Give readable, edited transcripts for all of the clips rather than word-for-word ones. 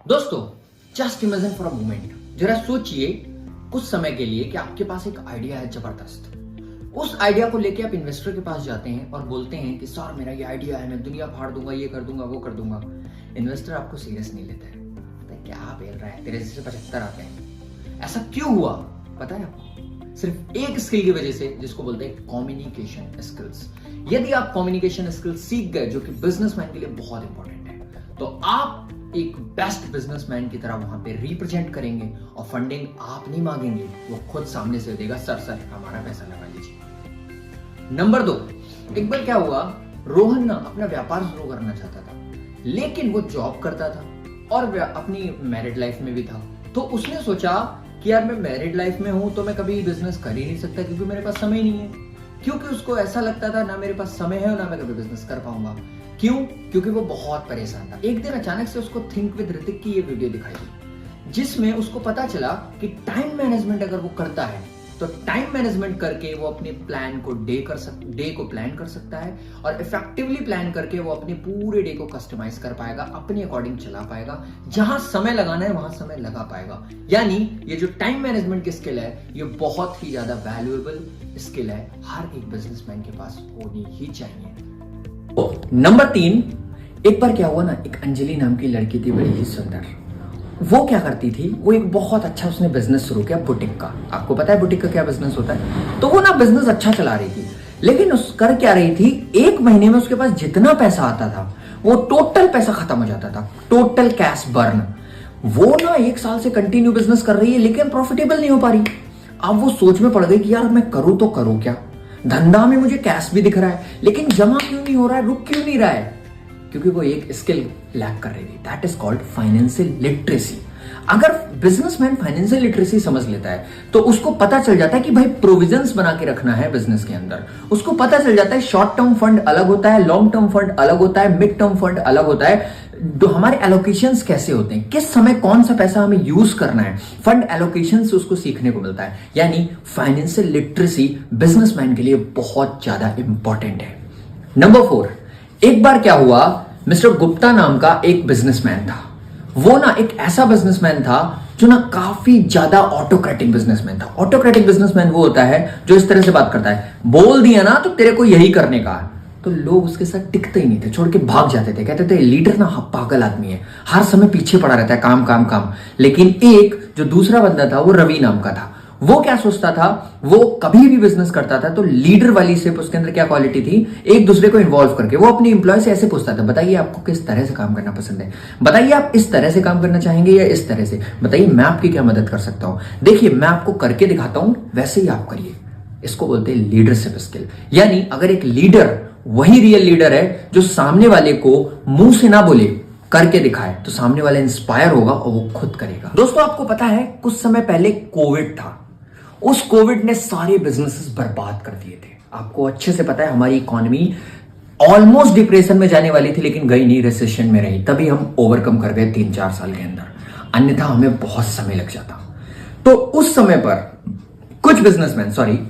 दोस्तों, just imagine for a moment, जरा सोचिए कुछ समय के लिए कि आपके पास एक आइडिया है जबरदस्त। उस आइडिया को लेके आप इन्वेस्टर के पास जाते हैं और बोलते हैं कि सर मेरा ये आइडिया है, मैं दुनिया फाड़ दूंगा, ये कर दूंगा, वो कर दूंगा। इन्वेस्टर आपको सीरियस नहीं लेता है, कहता है क्या बेल रहा है, तेरे जैसे 75 आते हैं। ऐसा क्यों हुआ पता है आपको? सिर्फ एक स्किल की वजह से, जिसको बोलते हैं कम्युनिकेशन स्किल्स। यदि आप कम्युनिकेशन स्किल्स सीख गए, जो कि बिजनेसमैन के लिए बहुत इंपॉर्टेंट है, तो आप एक बेस्ट बिजनेसमैन की तरह वहां पे रिप्रेजेंट करेंगे और फंडिंग आप नहीं मांगेंगे, वो खुद सामने से देगा, सर सर हमारा पैसा लगा लीजिए। नंबर 2, एक बार क्या हुआ, रोहन ना अपना व्यापार शुरू करना चाहता था, लेकिन वो जॉब करता था और अपनी मैरिड लाइफ में भी था। तो उसने सोचा कि यार मैं मैरिड लाइफ में हूं तो मैं कभी बिजनेस कर ही नहीं सकता, क्योंकि मेरे पास समय नहीं है। क्योंकि उसको ऐसा लगता था ना मेरे पास समय है और ना मैं कभी बिजनेस कर पाऊंगा। क्यों? क्योंकि वो बहुत परेशान था। एक दिन अचानक से उसको थिंक विद ऋतिक की ये वीडियो दिखाई दी, जिसमें उसको पता चला कि टाइम मैनेजमेंट अगर वो करता है तो टाइम मैनेजमेंट करके वो अपने प्लान को डे को प्लान कर सकता है और इफेक्टिवली प्लान करके वो अपने पूरे डे को कस्टमाइज कर पाएगा, अपने अकॉर्डिंग चला पाएगा, जहां समय लगाना है वहां समय लगा पाएगा। यानी ये जो टाइम मैनेजमेंट की स्किल है, ये बहुत ही ज्यादा वैल्यूएबल स्किल है, हर एक बिजनेसमैन के पास होनी ही चाहिए। नंबर 3, एक बार क्या हुआ ना, एक अंजलि नाम की लड़की थी, बड़ी ही सुंदर। वो क्या करती थी, वो एक बहुत अच्छा उसने बिजनेस शुरू किया बुटीक का। आपको पता है बुटीक का क्या बिजनेस होता है? तो वो ना बिजनेस अच्छा चला रही थी, लेकिन उस कर क्या रही थी, एक महीने में उसके पास जितना पैसा आता था वो टोटल पैसा खत्म हो जाता था, टोटल कैश बर्न। वो ना 1 साल से कंटिन्यू बिजनेस कर रही है, लेकिन प्रॉफिटेबल नहीं हो पा रही। अब वो सोच में पड़ गई कि यार मैं करूं तो करूं क्या, धंधा में मुझे कैश भी दिख रहा है लेकिन जमा क्यों नहीं हो रहा है, रुक क्यों नहीं रहा है? क्योंकि वो एक स्किल लैक कर रही थी, that is called financial literacy. अगर बिजनेसमैन फाइनेंशियल लिटरेसी समझ लेता है तो उसको पता चल जाता है कि भाई प्रोविजंस बना के रखना है बिजनेस के अंदर। उसको पता चल जाता है शॉर्ट टर्म फंड अलग होता है, लॉन्ग टर्म फंड अलग होता है, मिड टर्म फंड अलग होता है, तो हमारे एलोकेशंस कैसे होते हैं, किस समय कौन सा पैसा हमें यूज करना है, फंड एलोकेशन से उसको सीखने को मिलता है। यानी फाइनेंशियल लिटरेसी बिजनेसमैन के लिए बहुत ज्यादा इंपॉर्टेंट है। नंबर 4, एक बार क्या हुआ, मिस्टर गुप्ता नाम का एक बिजनेसमैन था। वो ना एक ऐसा बिजनेसमैन था जो ना काफी ज्यादा ऑटोक्रेटिक बिजनेसमैन था। ऑटोक्रेटिक बिजनेसमैन वो होता है जो इस तरह से बात करता है, बोल दिया ना तो तेरे को यही करने का है। तो लोग उसके साथ टिकते ही नहीं थे, छोड़ के भाग जाते थे, कहते थे लीडर ना पागल आदमी है, हर समय पीछे पड़ा रहता है, काम काम काम। लेकिन एक जो दूसरा बंदा था वो रवि नाम का था। वो क्या सोचता था, वो कभी भी बिजनेस करता था तो लीडर वाली से उसके अंदर क्या क्वालिटी थी, एक दूसरे को इन्वॉल्व करके वो अपने इंप्लॉय से ऐसे पूछता था, बताइए आपको किस तरह से काम करना पसंद है, बताइए आप इस तरह से काम करना चाहेंगे या इस तरह से, बताइए मैं आपकी क्या मदद कर सकता हूं, देखिए मैं आपको करके दिखाता हूं, वैसे ही आप करिए। इसको बोलते हैं लीडरशिप स्किल। यानी अगर एक लीडर वही रियल लीडर है जो सामने वाले को मुंह से ना बोले, करके दिखाए, तो सामने वाला इंस्पायर होगा और वो खुद करेगा। दोस्तों आपको पता है कुछ समय पहले कोविड था, उस कोविड ने सारे बिजनेसेस बर्बाद कर दिए थे। आपको अच्छे से पता है हमारी इकोनॉमी ऑलमोस्ट डिप्रेशन में जाने वाली थी, लेकिन गई नहीं, रिसेशन में रही, तभी हम ओवरकम कर गए 3-4 साल के अंदर, अन्यथा हमें बहुत समय लग जाता। तो उस समय पर कुछ बिजनेसमैन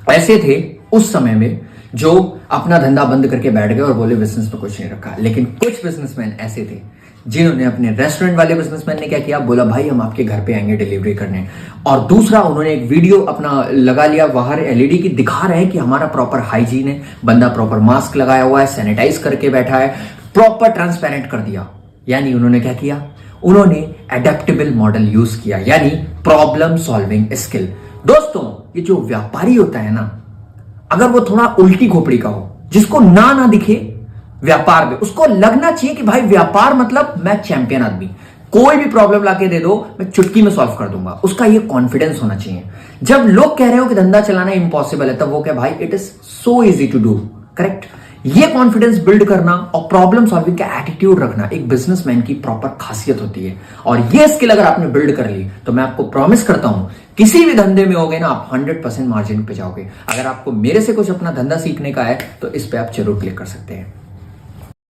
ऐसे थे उस समय में जो अपना धंधा बंद करके बैठ गए और बोले बिजनेस पे कुछ नहीं रखा। लेकिन कुछ बिजनेसमैन ऐसे थे जिन्होंने, अपने रेस्टोरेंट वाले बिजनेसमैन ने क्या किया, बोला भाई हम आपके घर पे आएंगे डिलीवरी करने। और दूसरा उन्होंने एक वीडियो अपना लगा लिया बाहर एलईडी की, दिखा रहे हैं कि हमारा प्रॉपर हाइजीन है, बंदा प्रॉपर मास्क लगाया हुआ है, सैनिटाइज करके बैठा है, प्रॉपर ट्रांसपेरेंट कर दिया। यानी उन्होंने क्या किया, उन्होंने एडेप्टेबल मॉडल यूज किया, यानी प्रॉब्लम सॉल्विंग स्किल। दोस्तों ये जो व्यापारी होता है ना, अगर वो थोड़ा उल्टी खोपड़ी का हो, जिसको ना दिखे व्यापार में, उसको लगना चाहिए कि भाई व्यापार मतलब मैं चैंपियन आदमी, कोई भी प्रॉब्लम लाके दे दो मैं चुटकी में सॉल्व कर दूंगा, उसका ये कॉन्फिडेंस होना चाहिए। जब लोग कह रहे हो कि धंधा चलाना इम्पॉसिबल है, तब वो क्या भाई it is so easy to do, correct. ये कॉन्फिडेंस बिल्ड करना और प्रॉब्लम सॉल्विंग का एटीट्यूड रखना एक बिजनेसमैन की प्रॉपर खासियत होती है। और ये स्किल अगर आपने बिल्ड कर ली तो मैं आपको प्रॉमिस करता हूं किसी भी धंधे में होगे ना आप 100% मार्जिन पे जाओगे। अगर आपको मेरे से कुछ अपना धंधा सीखने का है तो इस पे आप जरूर क्लिक कर सकते हैं।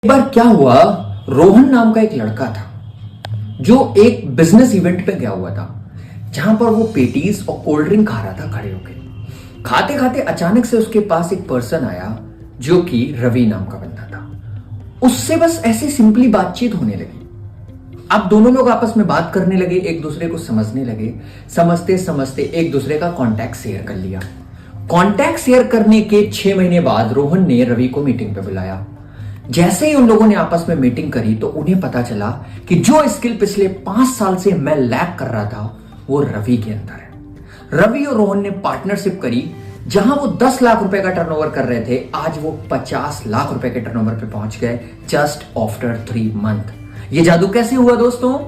एक बार क्या हुआ, रोहन नाम का एक लड़का था जो एक बिजनेस इवेंट पे गया हुआ था, जहां पर वो पेटीज और कोल्ड ड्रिंक खा रहा था खड़े होकर। खाते खाते अचानक से उसके पास एक पर्सन आया जो कि रवि नाम का बंदा था। उससे बस ऐसे सिंपली बातचीत होने लगी। अब दोनों लोग आपस में बात करने लगे, एक दूसरे को समझने लगे। समझते समझते एक दूसरे का कॉन्टैक्ट शेयर कर लिया। कॉन्टैक्ट शेयर करने के 6 महीने बाद रोहन ने रवि को मीटिंग पे बुलाया। जैसे ही उन लोगों ने आपस में मीटिंग करी तो उन्हें पता चला कि जो स्किल पिछले 5 साल से मैं लैक कर रहा था वो रवि के अंदर है। रवि और रोहन ने पार्टनरशिप करी। जहां वो 10 लाख रुपए का टर्नओवर कर रहे थे, आज वो 50 लाख रुपए के टर्नओवर पे पहुंच गए जस्ट आफ्टर 3 मंथ। ये जादू कैसे हुआ दोस्तों?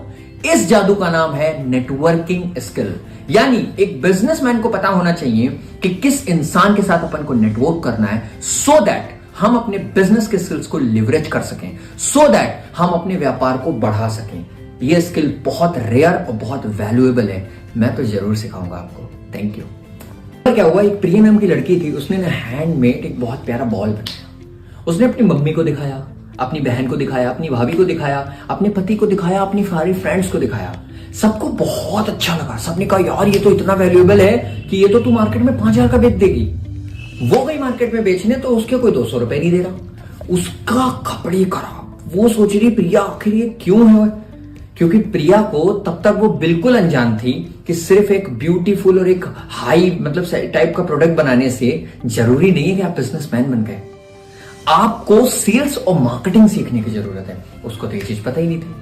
इस जादू का नाम है नेटवर्किंग स्किल। यानी एक बिजनेसमैन को पता होना चाहिए कि किस इंसान के साथ अपन को नेटवर्क करना है, सो दैट हम अपने बिजनेस के स्किल्स को लिवरेज कर सकें, सो दैट हम अपने व्यापार को बढ़ा सकें। यह स्किल बहुत रेयर और बहुत वैल्यूएबल है। मैं तो जरूर सिखाऊंगा आपको। Thank you. क्या हुआ, एक प्रिया नाम की लड़की थी, उसने ना हैंडमेड एक बहुत प्यारा बॉल बनाया। उसने अपनी मम्मी को दिखाया, अपनी बहन को दिखाया, अपनी भाभी को दिखाया, अपने पति को दिखाया, अपनी सारी फ्रेंड्स को दिखाया। सबको बहुत अच्छा लगा। सबने कहा यार ये तो इतना वैल्यूएबल है कि ये तो तू मार्केट में 5,000 का बेच देगी। वो गई मार्केट में बेचने तो उसके कोई 200 रुपए नहीं दे रहा। उसका कपड़े खराब। वो सोच रही प्रिया आखिर ये क्यों है? क्योंकि प्रिया को तब तक वो बिल्कुल अनजान थी कि सिर्फ एक ब्यूटीफुल और एक हाई टाइप का प्रोडक्ट बनाने से जरूरी नहीं है कि आप बिजनेसमैन बन गए। आपको सेल्स और मार्केटिंग सीखने की जरूरत है। उसको तो ये चीज पता ही नहीं थी।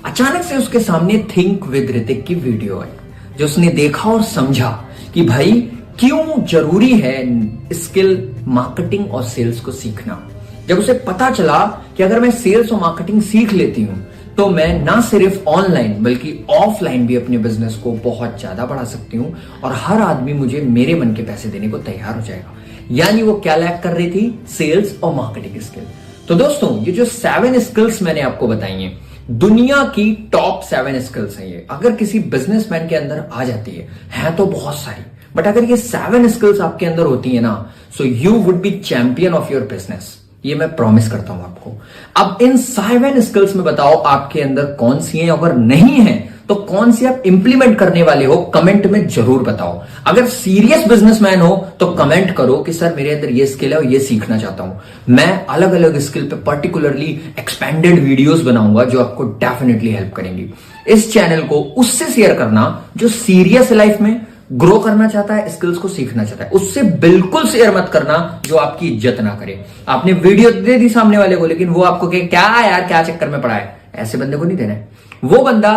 अचानक से उसके सामने थिंक विद ऋतिक की वीडियो आई, जो उसने देखा और समझा कि भाई क्यों जरूरी है स्किल, मार्केटिंग और सेल्स को सीखना। जब उसे पता चला कि अगर मैं सेल्स और मार्केटिंग सीख लेती हूं तो मैं ना सिर्फ ऑनलाइन बल्कि ऑफलाइन भी अपने बिजनेस को बहुत ज्यादा बढ़ा सकती हूं और हर आदमी मुझे मेरे मन के पैसे देने को तैयार हो जाएगा। यानी वो क्या लैक कर रही थी? सेल्स और मार्केटिंग स्किल। तो दोस्तों ये जो 7 स्किल्स मैंने आपको बताई हैं, दुनिया की टॉप 7 स्किल्स हैं ये। अगर किसी बिजनेसमैन के अंदर आ जाती है तो बहुत सारी, बट अगर ये 7 स्किल्स आपके अंदर होती है ना, so you would be champion of your business. ये मैं प्रॉमिस करता हूं आपको। अब इन 7 स्किल्स में बताओ आपके अंदर कौन सी है, अगर नहीं है तो कौन सी आप इंप्लीमेंट करने वाले हो, कमेंट में जरूर बताओ। अगर सीरियस बिजनेसमैन हो तो कमेंट करो कि सर मेरे अंदर ये स्किल है और ये सीखना चाहता हूं। मैं अलग अलग स्किल पे पर्टिकुलरली एक्सपेंडेड वीडियोस बनाऊंगा जो आपको डेफिनेटली हेल्प करेंगी। इस चैनल को उससे शेयर करना जो सीरियस लाइफ में ग्रो करना चाहता है, स्किल्स को सीखना चाहता है। उससे बिल्कुल शेयर मत करना जो आपकी इज्जत ना करे। आपने वीडियो दे दी सामने वाले को, लेकिन वो आपको क्या यार क्या चक्कर में पड़ा है, ऐसे बंदे को नहीं देना है। वो बंदा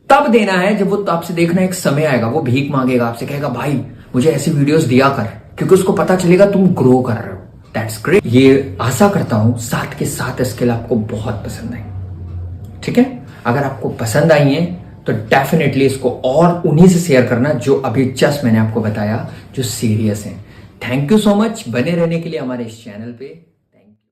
तब देना है जब वो आपसे देखना एक समय आएगा, वो भीख मांगेगा आपसे, कहेगा भाई मुझे ऐसी वीडियोस दिया कर, क्योंकि उसको पता चलेगा तुम ग्रो कर रहे हो। That's great. ये आशा करता हूं 7 के 7 स्किल आपको बहुत पसंद आई। ठीक है, अगर आपको पसंद आई है तो डेफिनेटली इसको और उन्हीं से शेयर करना जो अभी जस्ट मैंने आपको बताया, जो सीरियस हैं। थैंक यू सो मच बने रहने के लिए हमारे इस चैनल पे।